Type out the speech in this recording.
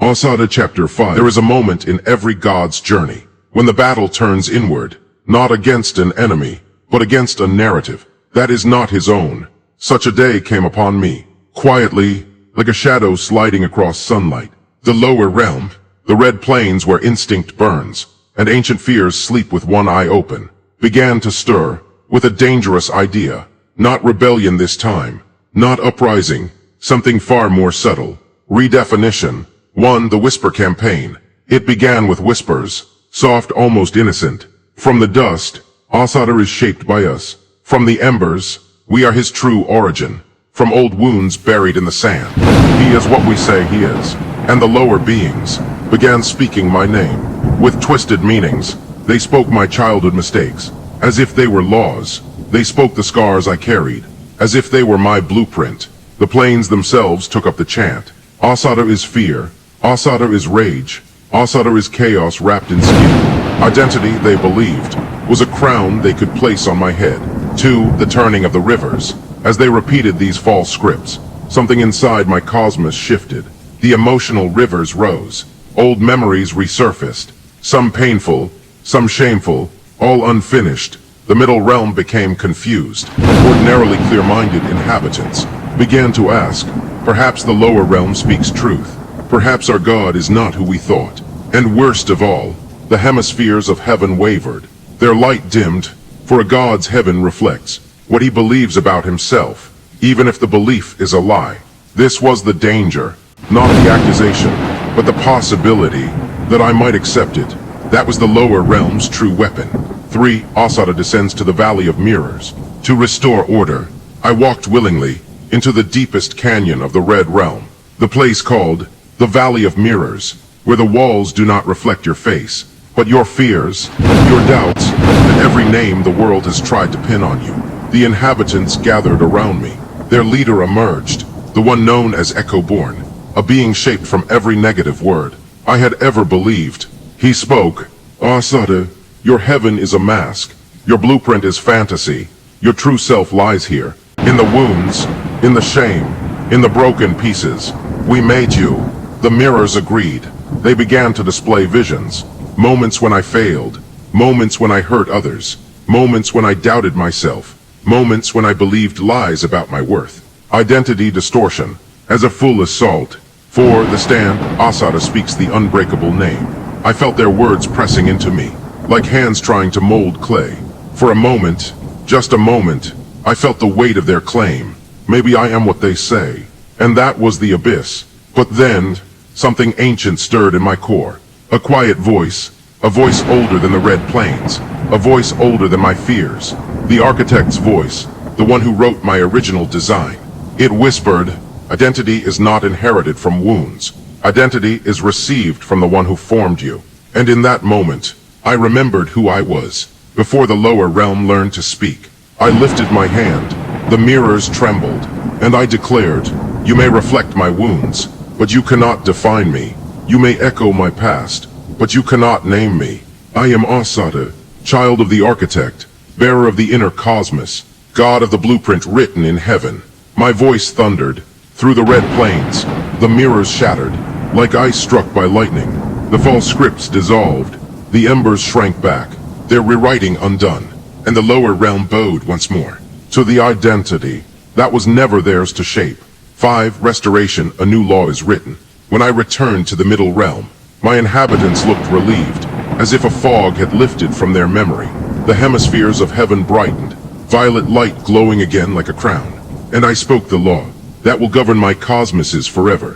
Osahta Chapter 5. There is a moment in every god's journey when the battle turns inward, not against an enemy, but against a narrative that is not his own. Such a day came upon me, quietly, like a shadow sliding across sunlight. The lower realm, the red plains where instinct burns, and ancient fears sleep with one eye open, began to stir with a dangerous idea. Not rebellion this time, not uprising, something far more subtle. Redefinition. 1. The Whisper Campaign. It began with whispers, soft, almost innocent. From the dust, Osahta is shaped by us. From the embers, we are his true origin. From old wounds buried in the sand, he is what we say he is. And the lower beings began speaking my name. With twisted meanings, they spoke my childhood mistakes, as if they were laws. They spoke the scars I carried, as if they were my blueprint. The plains themselves took up the chant. Osahta is fear. Osahta is rage. Osahta is chaos wrapped in skin. Identity, they believed, was a crown they could place on my head. 2. The turning of the rivers. As they repeated these false scripts, something inside my cosmos shifted. The emotional rivers rose. Old memories resurfaced. Some painful, some shameful, all unfinished. The middle realm became confused. Ordinarily clear-minded inhabitants began to ask, perhaps the lower realm speaks truth. Perhaps our God is not who we thought. And worst of all, the hemispheres of heaven wavered. Their light dimmed, for a God's heaven reflects what he believes about himself, even if the belief is a lie. This was the danger, not the accusation, but the possibility that I might accept it. That was the lower realm's true weapon. 3. Osahta descends to the Valley of Mirrors. To restore order, I walked willingly into the deepest canyon of the Red Realm, the place called the Valley of Mirrors, where the walls do not reflect your face, but your fears, your doubts, and every name the world has tried to pin on you. The inhabitants gathered around me. Their leader emerged, the one known as Echo-born, a being shaped from every negative word I had ever believed. He spoke, Osahta, your heaven is a mask. Your blueprint is fantasy. Your true self lies here. In the wounds, in the shame, in the broken pieces. We made you. The mirrors agreed. They began to display visions. Moments when I failed. Moments when I hurt others. Moments when I doubted myself. Moments when I believed lies about my worth. Identity distortion. As a full assault. 4. The stand. Osahta speaks the unbreakable name. I felt their words pressing into me, like hands trying to mold clay. For a moment, just a moment, I felt the weight of their claim. Maybe I am what they say. And that was the abyss. But then, something ancient stirred in my core. A quiet voice. A voice older than the Red Plains. A voice older than my fears. The architect's voice. The one who wrote my original design. It whispered, identity is not inherited from wounds. Identity is received from the one who formed you. And in that moment, I remembered who I was. Before the lower realm learned to speak, I lifted my hand. The mirrors trembled, and I declared, you may reflect my wounds, but you cannot define me. You may echo my past, but you cannot name me. I am Osahta, child of the architect, bearer of the inner cosmos, god of the blueprint written in heaven. My voice thundered. Through the red plains, the mirrors shattered, like ice struck by lightning. The false scripts dissolved. The embers shrank back, their rewriting undone, and the lower realm bowed once more to the identity that was never theirs to shape. 5. Restoration. A new law is written. When I returned to the middle realm, my inhabitants looked relieved, as if a fog had lifted from their memory. The hemispheres of heaven brightened, violet light glowing again like a crown. And I spoke the law that will govern my cosmoses forever.